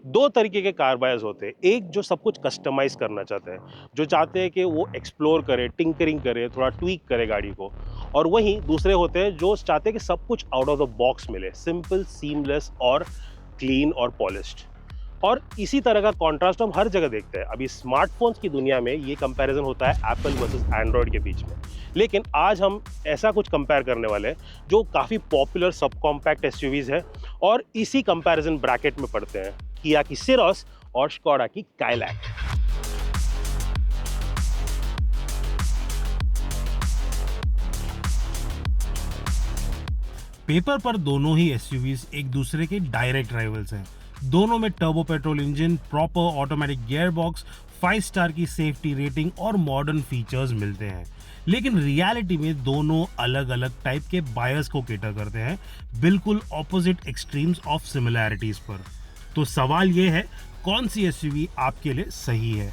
दो तरीके के कार बायर्स होते हैं। एक जो सब कुछ कस्टमाइज करना चाहते हैं, जो चाहते हैं कि वो एक्सप्लोर करे, टिंकरिंग करे, थोड़ा ट्वीक करे गाड़ी को। और वहीं दूसरे होते हैं जो चाहते हैं कि सब कुछ आउट ऑफ द बॉक्स मिले, सिंपल, सीमलेस और क्लीन और पॉलिश्ड। और इसी तरह का कॉन्ट्रास्ट हम हर जगह देखते हैं। अभी स्मार्टफोन्स की दुनिया में ये कंपैरिजन होता है एप्पल वर्सेस एंड्रॉयड के बीच में। लेकिन आज हम ऐसा कुछ कंपेयर करने वाले हैं जो काफ़ी पॉपुलर सब कॉम्पैक्ट एसयूवीज है और इसी कंपैरिजन ब्रैकेट में पड़ते हैं किया की सिरोस और स्कोडा की काइलैक। पेपर पर दोनों ही एसयूवीज एक दूसरे के डायरेक्ट राइवल्स हैं। दोनों में turbo petrol engine, proper automatic gear box, 5 star की सेफ्टी रेटिंग और मॉडर्न फीचर्स मिलते हैं। लेकिन रियलिटी में दोनों अलग अलग टाइप के बायर्स को केटर करते हैं, बिल्कुल ऑपोजिट एक्सट्रीम्स ऑफ सिमिलैरिटीज पर। तो सवाल ये है, कौन सी एसयूवी आपके लिए सही है?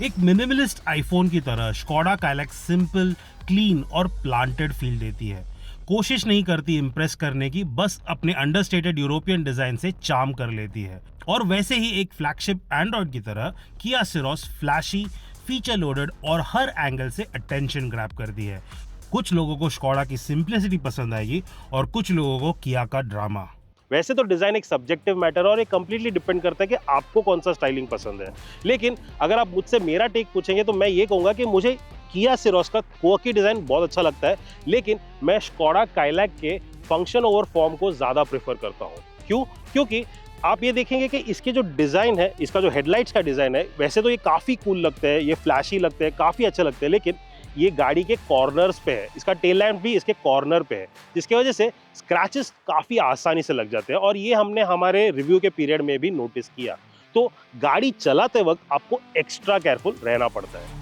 एक मिनिमलिस्ट आईफोन की तरह स्कोडा काइलैक सिंपल, क्लीन और प्लांटेड फील देती है। कोशिश नहीं करती इम्प्रेस करने की, बस अपने अंडरस्टेटेड यूरोपियन डिजाइन से चार्म कर लेती है। और वैसे ही एक फ्लैगशिप एंड्रॉयड की तरह किया सिरोस फ्लैशी, फीचर लोडेड और हर एंगल से अटेंशन ग्रैब करती है। कुछ लोगों को स्कोडा की सिंप्लिसिटी पसंद आएगी और कुछ लोगों को किया का ड्रामा। वैसे तो डिज़ाइन एक सब्जेक्टिव मैटर और ये कंप्लीटली डिपेंड करता है कि आपको कौन सा स्टाइलिंग पसंद है। लेकिन अगर आप मुझसे मेरा टेक पूछेंगे तो मैं ये कहूँगा कि मुझे किया सिरोस का क्वर्की डिज़ाइन बहुत अच्छा लगता है, लेकिन मैं स्कोडा काइलैक के फंक्शन ओवर फॉर्म को ज़्यादा प्रेफर करता हूँ। क्यों? क्योंकि आप ये देखेंगे कि इसके जो डिज़ाइन है, इसका जो हेडलाइट्स का डिज़ाइन है, वैसे तो ये काफ़ी कूल लगते हैं, ये फ्लैशी लगते हैं, काफ़ी अच्छे लगते हैं, लेकिन ये गाड़ी के कॉर्नर्स पे है। इसका टेल लैम्प भी इसके कॉर्नर पे है, जिसकी वजह से स्क्रैचेस काफ़ी आसानी से लग जाते हैं और ये हमने हमारे रिव्यू के पीरियड में भी नोटिस किया। तो गाड़ी चलाते वक्त आपको एक्स्ट्रा केयरफुल रहना पड़ता है।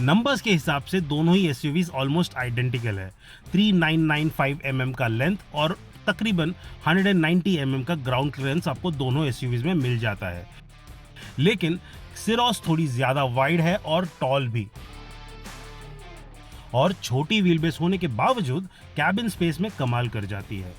नंबर्स के हिसाब से दोनों ही एसयूवीज ऑलमोस्ट आइडेंटिकल है। 3995 mm का लेंथ और तकरीबन 190 mm का ग्राउंड क्लियरेंस आपको दोनों एसयूवीज में मिल जाता है। लेकिन सिरोस थोड़ी ज्यादा वाइड है और टॉल भी, और छोटी व्हील बेस होने के बावजूद कैबिन स्पेस में कमाल कर जाती है।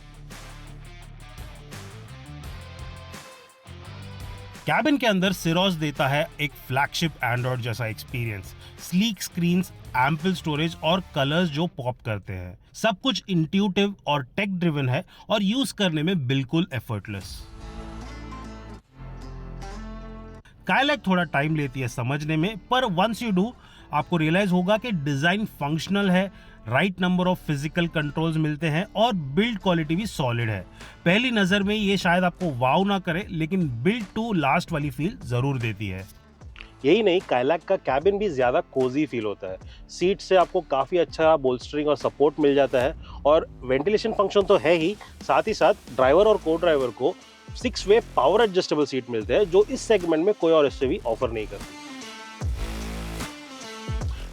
कैबिन के अंदर सिरोस देता है एक फ्लैगशिप एंड्रॉयड जैसा experience, sleek screens, ample storage और कलर्स जो पॉप करते हैं। सब कुछ इंट्यूटिव और टेक ड्रिवन है और यूज करने में बिल्कुल एफर्टलेस। काइलैक थोड़ा टाइम लेती है समझने में, पर वंस यू डू आपको रियलाइज होगा कि डिजाइन फंक्शनल है, right number of physical controls मिलते हैं और बिल्ड क्वालिटी भी सॉलिड है। पहली नजर में ये शायद आपको वाव ना करे, लेकिन बिल्ड टू लास्ट वाली फील जरूर देती है। यही नहीं, काइलैक का कैबिन भी ज़्यादा कोजी फील होता है। सीट से आपको काफ़ी अच्छा बोल्स्टरिंग और सपोर्ट मिल जाता है और वेंटिलेशन फंक्शन तो है ही, साथ ही साथ ड्राइवर और को ड्राइवर को 6 वे पावर एडजस्टेबल सीट मिलते हैं, जो इस सेगमेंट में कोई और एसयूवी ऑफर नहीं करती।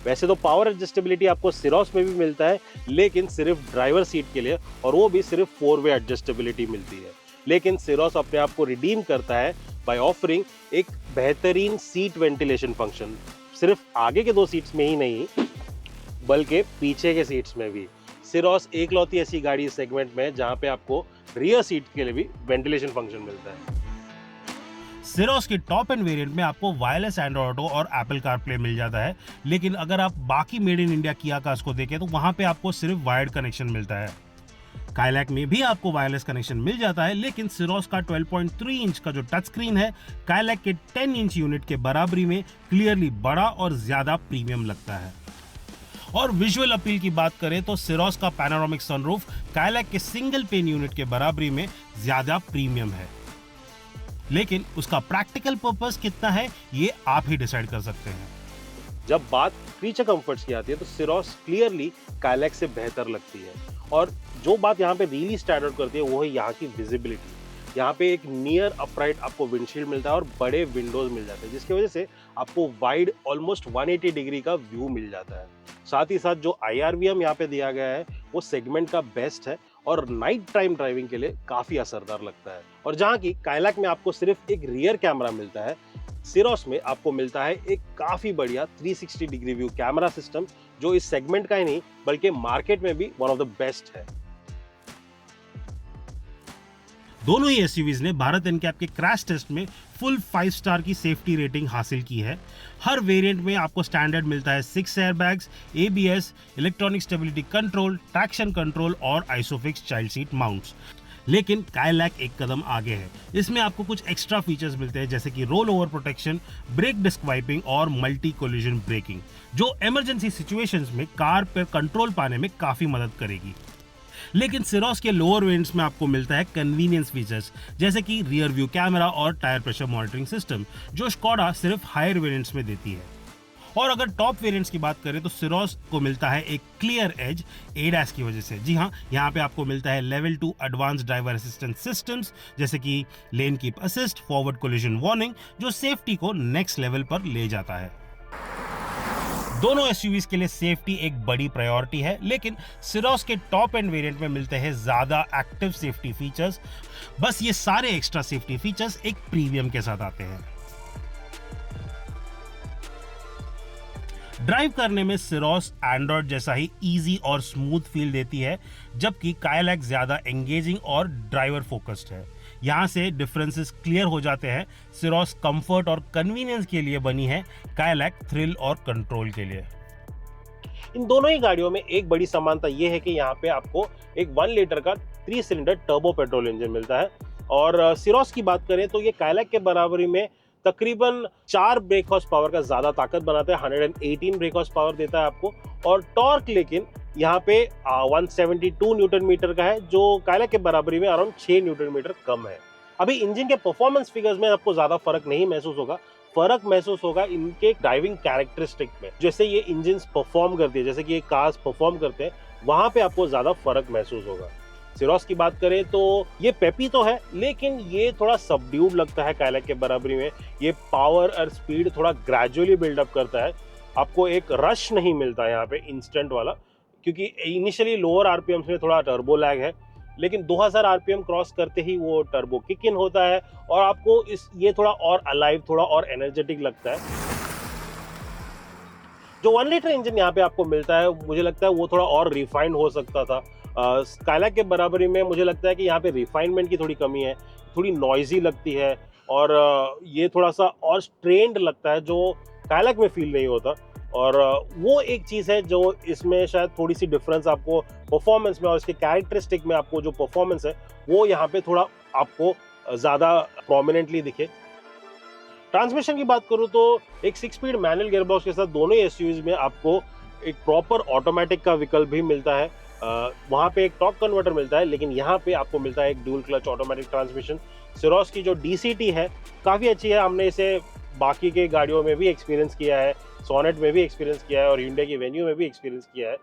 वैसे तो पावर एडजस्टेबिलिटी आपको सिरोस में भी मिलता है, लेकिन सिर्फ ड्राइवर सीट के लिए, और वो भी सिर्फ 4 वे एडजस्टेबिलिटी मिलती है। लेकिन सिरोस अपने आप को रिडीम करता है बाय ऑफरिंग एक बेहतरीन सीट वेंटिलेशन फंक्शन, सिर्फ आगे के 2 सीट्स में ही नहीं बल्कि पीछे के सीट्स में भी। सिरोस एकलौती ऐसी गाड़ी इस सेगमेंट में जहां पे आपको रियर सीट के लिए भी वेंटिलेशन फंक्शन मिलता है। सिरोस के टॉप एंड वेरिएंट में आपको वायरलेस एंड्रॉयड ऑटो और एप्पल कारप्ले मिल जाता है, लेकिन अगर आप बाकी मेड इन इंडिया किया कार्स को देखें तो वहां पे आपको सिर्फ वायर्ड कनेक्शन मिलता है। काइलैक में भी आपको वायरलेस कनेक्शन मिल जाता है, लेकिन सिरोस का 12.3 इंच का जो टच स्क्रीन है काइलैक के 10 इंच यूनिट के बराबरी में क्लियरली बड़ा और ज्यादा प्रीमियम लगता है। और विजुअल अपील की बात करें तो सिरोस का पैनोरामिक सनरूफ काइलैक के सिंगल पेन यूनिट के बराबरी में ज्यादा प्रीमियम है, लेकिन उसका प्रैक्टिकल पर्पस कितना है ये आप ही डिसाइड कर सकते हैं। जब बात फीचर कंफर्ट्स की आती है तो सिरोस क्लियरली काइलैक से बेहतर लगती है, और जो बात यहाँ पे रियली स्टैंड आउट करती है वो है यहाँ की विजिबिलिटी। यहाँ पे एक नियर अपराइट आपको विंडशील्ड मिलता है और बड़े विंडोज मिल जाते हैं, जिसकी वजह से आपको वाइड ऑलमोस्ट 180 डिग्री का व्यू मिल जाता है। साथ ही साथ जो IRVM यहाँ पे दिया गया है वो सेगमेंट का बेस्ट है और नाइट टाइम ड्राइविंग के लिए काफ़ी असरदार लगता है। और जहाँ की काइलैक में आपको सिर्फ एक रियर कैमरा मिलता है, सिरोस में आपको मिलता है एक काफ़ी बढ़िया 360 डिग्री व्यू कैमरा सिस्टम, जो इस सेगमेंट का ही नहीं बल्कि मार्केट में भी वन ऑफ द बेस्ट है। दोनों ही एसयूवीज ने भारत एनकैप के क्रैश टेस्ट में फुल 5 स्टार की सेफ्टी रेटिंग हासिल की है। हर वेरिएंट में आपको स्टैंडर्ड मिलता है 6 airbags, ABS, electronic stability control, traction control और आइसोफिक्स चाइल्ड सीट माउंट्स। लेकिन काइलैक एक कदम आगे है। इसमें आपको कुछ एक्स्ट्रा फीचर्स मिलते हैं जैसे कि roll over protection, brake disc wiping और मल्टी कोलिजन ब्रेकिंग, जो इमरजेंसी सिचुएशंस में कार पर कंट्रोल पाने में काफी मदद करेगी। लेकिन सिरोस के लोअर वेरिएंट्स में आपको मिलता है कन्वीनियंस फीचर्स जैसे कि रियर व्यू कैमरा और टायर प्रेशर मॉनिटरिंग सिस्टम, जो स्कोडा सिर्फ हायर वेरिएंट्स में देती है। और अगर टॉप वेरिएंट्स की बात करें तो सिरोस को मिलता है एक क्लियर एज एडास की वजह से। जी हाँ, यहाँ पे आपको मिलता है level 2 advance driver assistance systems जैसे कि lane keep assist, forward collision warning, जो सेफ्टी को नेक्स्ट लेवल पर ले जाता है। दोनों एसयूवीज के लिए सेफ्टी एक बड़ी प्रायोरिटी है, लेकिन सिरोस के टॉप एंड वेरिएंट में मिलते हैं ज्यादा एक्टिव सेफ्टी फीचर्स। बस ये सारे एक्स्ट्रा सेफ्टी फीचर्स एक प्रीमियम के साथ आते हैं। ड्राइव करने में सिरोस एंड्रॉयड जैसा ही इजी और स्मूथ फील देती है, जबकि काइलैक ज्यादा एंगेजिंग और ड्राइवर फोकस्ड है। यहाँ से डिफरेंसेस क्लियर हो जाते हैं। सिरोस कंफर्ट और कन्वीनियंस के लिए बनी है, काइलैक थ्रिल और कंट्रोल के लिए। इन दोनों ही गाड़ियों में एक बड़ी समानता यह है कि यहाँ पे आपको एक 1 लीटर का 3 सिलेंडर टर्बो पेट्रोल इंजन मिलता है। और सिरोस की बात करें तो ये काइलैक के बराबरी में तकरीबन 4 ब्रेक हॉर्स पावर का ज्यादा ताकत बनाता है, 118 ब्रेक हॉर्स पावर देता है आपको। और टॉर्क लेकिन यहाँ पे 172 न्यूटन मीटर का है, जो काइलैक के बराबरी में अराउंड 6 न्यूटन मीटर कम है। अभी इंजन के परफॉर्मेंस फिगर्स में आपको ज्यादा फर्क नहीं महसूस होगा, फर्क महसूस होगा इनके ड्राइविंग कैरेक्टरिस्टिक में। जैसे ये इंजन परफॉर्म करती है, जैसे कि ये कार्स परफॉर्म करते हैं, वहां पे आपको ज्यादा फर्क महसूस होगा। सिरोस की बात करें तो ये पेपी तो है, लेकिन ये थोड़ा सबड्यूड लगता है काइलैक के बराबरी में। ये पावर और स्पीड थोड़ा ग्रेजुअली बिल्डअप करता है, आपको एक रश नहीं मिलता यहाँ पे इंस्टेंट वाला, क्योंकि इनिशियली लोअर आरपीएम में थोड़ा टर्बो लैग है, लेकिन 2000 आरपीएम क्रॉस करते ही वो टर्बो किक इन होता है और आपको ये थोड़ा और अलाइव, थोड़ा और एनर्जेटिक लगता है। जो 1 लीटर इंजन यहाँ पे आपको मिलता है, मुझे लगता है वो थोड़ा और रिफाइंड हो सकता था। काइलैक के बराबरी में मुझे लगता है कि यहाँ पे रिफाइनमेंट की थोड़ी कमी है, थोड़ी नॉइजी लगती है और ये थोड़ा सा और स्ट्रेन्ड लगता है, जो काइलैक में फील नहीं होता। और वो एक चीज़ है जो इसमें शायद थोड़ी सी डिफरेंस आपको परफॉर्मेंस में और इसके कैरेक्टरिस्टिक में, आपको जो परफॉर्मेंस है वो यहाँ पे थोड़ा आपको ज़्यादा प्रोमिनेंटली दिखे। ट्रांसमिशन की बात करूँ तो एक 6 स्पीड मैनुअल गियरबॉक्स के साथ दोनों एसयूवीज में आपको एक प्रॉपर ऑटोमेटिक का विकल्प भी मिलता है। वहाँ पे एक टॉर्क कन्वर्टर मिलता है, लेकिन यहाँ पे आपको मिलता है एक ड्यूल क्लच ऑटोमेटिक ट्रांसमिशन। सिरोस की जो डीसीटी है काफ़ी अच्छी है, हमने इसे बाकी के गाड़ियों में भी एक्सपीरियंस किया है, सोनेट में भी एक्सपीरियंस किया है और hyundai की वेन्यू में भी एक्सपीरियंस किया है।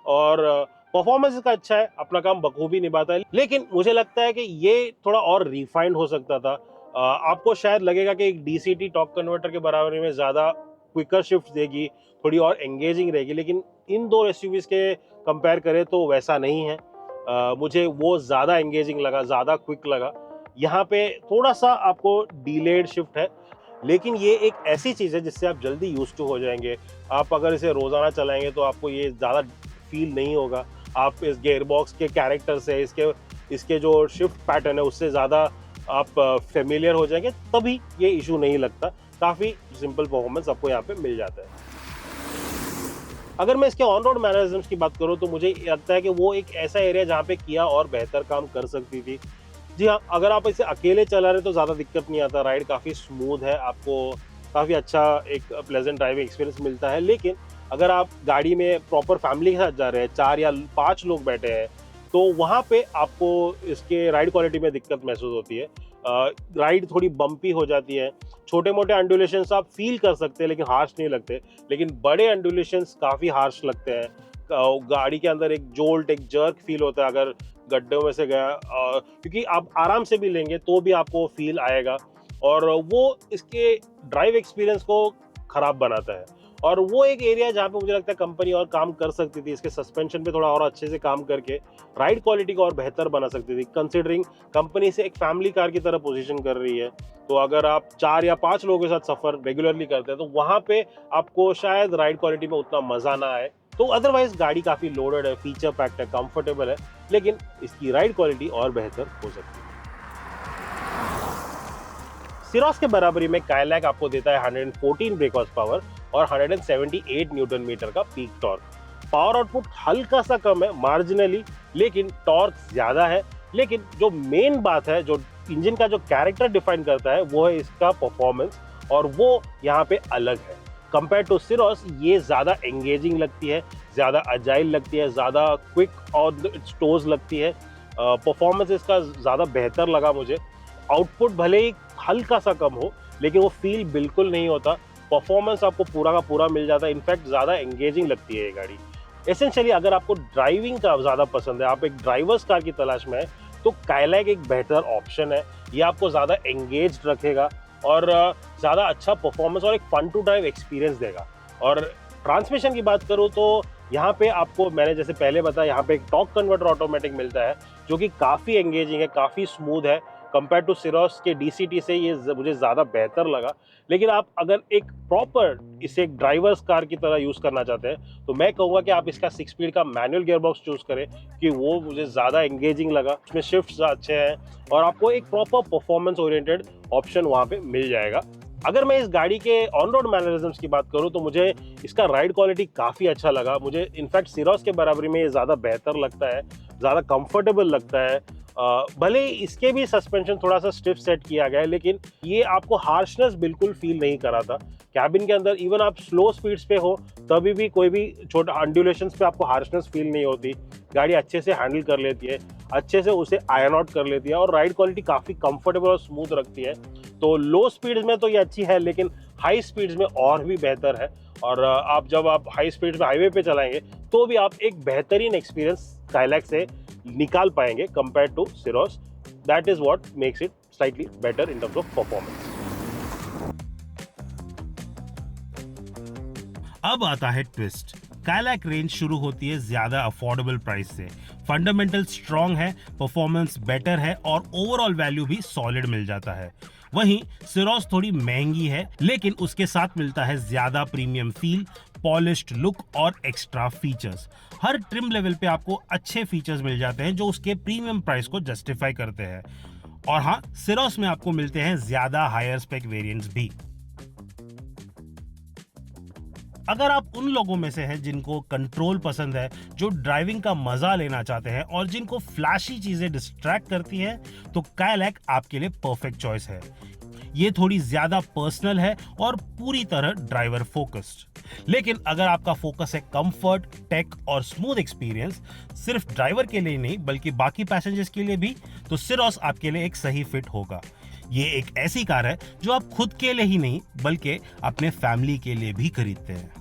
और परफॉर्मेंस इसका अच्छा है, अपना काम बखूबी निभाता है, लेकिन मुझे लगता है कि ये थोड़ा और रिफाइंड हो सकता था। आपको शायद लगेगा कि एक डीसीटी टॉर्क कन्वर्टर के बराबर में ज़्यादा क्विकर शिफ्ट देगी, थोड़ी और एंगेजिंग रहेगी, लेकिन इन दो एसयूवीज के कंपेयर करें तो वैसा नहीं है। मुझे वो ज़्यादा एंगेजिंग लगा, ज़्यादा क्विक लगा। यहाँ पे थोड़ा सा आपको डिलेड शिफ्ट है, लेकिन ये एक ऐसी चीज़ है जिससे आप जल्दी यूज टू हो जाएंगे। आप अगर इसे रोज़ाना चलाएंगे तो आपको ये ज़्यादा फील नहीं होगा। आप इस गियरबॉक्स के कैरेक्टर से, इसके जो शिफ्ट पैटर्न है उससे ज़्यादा आप फेमिलियर हो जाएंगे, तभी ये इशू नहीं लगता। काफ़ी सिंपल परफॉर्मेंस आपको यहाँ पे मिल जाता है। अगर मैं इसके ऑन रोड मैनरिज्म्स की बात करूँ तो मुझे लगता है कि वो एक ऐसा एरिया जहाँ पे किया और बेहतर काम कर सकती थी। जी हाँ, अगर आप इसे अकेले चला रहे तो ज़्यादा दिक्कत नहीं आता, राइड काफ़ी स्मूथ है, आपको काफ़ी अच्छा एक प्लेजेंट ड्राइविंग एक्सपीरियंस मिलता है। लेकिन अगर आप गाड़ी में प्रॉपर फैमिली के साथ जा रहे हैं, 4 या 5 लोग बैठे हैं, तो वहाँ पे आपको इसके राइड क्वालिटी में दिक्कत महसूस होती है। राइड थोड़ी बम्पी हो जाती है, छोटे मोटे अंडुलेशंस आप फील कर सकते हैं लेकिन हार्श नहीं लगते, लेकिन बड़े अंडुलेशंस काफ़ी हार्श लगते हैं। गाड़ी के अंदर एक जोल्ट, एक जर्क फील होता है अगर गड्ढों में से गया, क्योंकि आप आराम से भी लेंगे तो भी आपको फील आएगा और वो इसके ड्राइव एक्सपीरियंस को ख़राब बनाता है। और वो एक एरिया जहाँ पे मुझे लगता है कंपनी और काम कर सकती थी, इसके सस्पेंशन पे थोड़ा और अच्छे से काम करके राइड क्वालिटी को और बेहतर बना सकती थी, कंसिडरिंग कंपनी से एक फैमिली कार की तरह पोजीशन कर रही है। तो अगर आप 4 या 5 लोगों के साथ सफ़र रेगुलरली करते हैं तो वहाँ पे आपको शायद राइड क्वालिटी में उतना मज़ा ना आए। तो अदरवाइज गाड़ी काफ़ी लोडेड है, फीचर पैक्ड है, कंफर्टेबल है, लेकिन इसकी राइड क्वालिटी और बेहतर हो सकती है। सिरोस के बराबरी में काइलैक आपको देता है 114 ब्रेक हॉर्स पावर और 178 न्यूटन मीटर का पीक टॉर्क। पावर आउटपुट हल्का सा कम है मार्जिनली, लेकिन टॉर्क ज्यादा है। लेकिन जो मेन बात है, जो इंजन का जो कैरेक्टर डिफाइन करता है, वो है इसका परफॉर्मेंस, और वो यहाँ पे अलग है। कंपेयर टू सिरोस ये ज्यादा एंगेजिंग लगती है, ज्यादा अजाइल लगती है, ज्यादा क्विक और इट्स टोज लगती है। परफॉर्मेंस इसका ज्यादा बेहतर लगा मुझे। आउटपुट भले ही हल्का सा कम हो, लेकिन वो फील बिल्कुल नहीं होता। परफॉर्मेंस आपको पूरा का पूरा मिल जाता है। इनफैक्ट ज़्यादा एंगेजिंग लगती है ये गाड़ी। एसेंशियली अगर आपको ड्राइविंग का ज़्यादा पसंद है, आप एक ड्राइवर्स कार की तलाश में है, तो काइलैक एक बेहतर ऑप्शन है। ये आपको ज़्यादा एंगेज रखेगा और ज़्यादा अच्छा परफॉर्मेंस और एक फन टू ड्राइव एक्सपीरियंस देगा। और ट्रांसमिशन की बात करूँ तो यहाँ पे आपको, मैंने जैसे पहले बताया, यहाँ पे एक टॉर्क कन्वर्टर ऑटोमेटिक मिलता है, जो कि काफ़ी एंगेजिंग है, काफ़ी स्मूथ है। कंपेयर टू सिरोस के DCT से ये मुझे ज़्यादा बेहतर लगा। लेकिन आप अगर एक प्रॉपर इसे एक ड्राइवर्स कार की तरह यूज़ करना चाहते हैं, तो मैं कहूँगा कि आप इसका 6 स्पीड का मैनुअल गियरबॉक्स चूज़ करें, कि वो मुझे ज़्यादा एंगेजिंग लगा। इसमें शिफ्ट्स अच्छे हैं और आपको एक प्रॉपर परफॉर्मेंस ओरिएंटेड ऑप्शन वहाँ पे मिल जाएगा। अगर मैं इस गाड़ी के ऑन रोड मैनरिज्म्स की बात करूं, तो मुझे इसका राइड क्वालिटी काफ़ी अच्छा लगा। मुझे इनफैक्ट सिरोस के बराबरी में ये ज़्यादा बेहतर लगता है, ज़्यादा कंफर्टेबल लगता है। भले ही इसके भी सस्पेंशन थोड़ा सा स्टिफ सेट किया गया है, लेकिन ये आपको हार्शनेस बिल्कुल फील नहीं करा था। कैबिन के अंदर इवन आप स्लो स्पीड्स पे हो, तभी भी कोई भी छोटा अंडुलेशंस पे आपको हार्शनेस फील नहीं होती। गाड़ी अच्छे से हैंडल कर लेती है, अच्छे से उसे आयन आउट कर लेती है, और राइड क्वालिटी काफ़ी कंफर्टेबल और स्मूथ रखती है। तो लो स्पीड्स में तो ये अच्छी है, लेकिन हाई स्पीड्स में और भी बेहतर है। और जब आप हाई स्पीड्स में हाईवे पे चलाएंगे, तो भी आप एक बेहतरीन एक्सपीरियंस काइलैक से निकाल पाएंगे compare to Syros. That is what makes it slightly better in terms of performance. अब आता है ट्विस्ट। काइलैक रेंज शुरू होती है ज्यादा अफोर्डेबल प्राइस से। फंडामेंटल स्ट्रॉन्ग है, परफॉर्मेंस बेटर है और ओवरऑल वैल्यू भी सॉलिड मिल जाता है। वहीं सिरोस थोड़ी महंगी है, लेकिन उसके साथ मिलता है ज्यादा प्रीमियम फील, पॉलिश्ड लुक और एक्स्ट्रा फीचर्स। हर ट्रिम लेवल पे आपको अच्छे फीचर्स मिल जाते हैं, जो उसके प्रीमियम प्राइस को जस्टिफाई करते हैं। और हाँ, सिरोस में आपको मिलते हैं ज्यादा हायर स्पेक वेरिएंट्स भी। अगर आप उन लोगों में से हैं जिनको कंट्रोल पसंद है, जो ड्राइविंग का मजा लेना चाहते हैं और जिनको फ्लैशी चीजें डिस्ट्रैक्ट करती हैं, तो काइलैक आपके लिए परफेक्ट चॉइस है। ये थोड़ी ज्यादा पर्सनल है और पूरी तरह ड्राइवर फोकस्ड। लेकिन अगर आपका फोकस है कंफर्ट, टेक और स्मूथ एक्सपीरियंस, सिर्फ ड्राइवर के लिए नहीं बल्कि बाकी पैसेंजर्स के लिए भी, तो सिरोस आपके लिए एक सही फिट होगा। ये एक ऐसी कार है जो आप खुद के लिए ही नहीं बल्कि अपने फैमिली के लिए भी खरीदते हैं।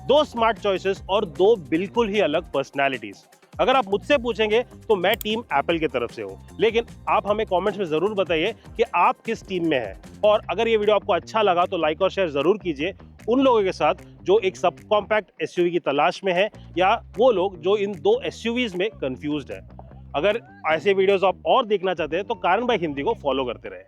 दो स्मार्ट चॉइसेस और दो बिल्कुल ही अलग पर्सनालिटीज। अगर आप मुझसे पूछेंगे तो मैं टीम एप्पल की तरफ से हूँ, लेकिन आप हमें कमेंट्स में जरूर बताइए कि आप किस टीम में हैं। और अगर ये वीडियो आपको अच्छा लगा तो लाइक और शेयर जरूर कीजिए उन लोगों के साथ जो एक सब कॉम्पैक्ट एसयूवी की तलाश में है, या वो लोग जो इन दो एसयूवीज में कंफ्यूज्ड है। अगर ऐसे वीडियोस आप और देखना चाहते हैं तो कारण बाई हिंदी को फॉलो करते रहें।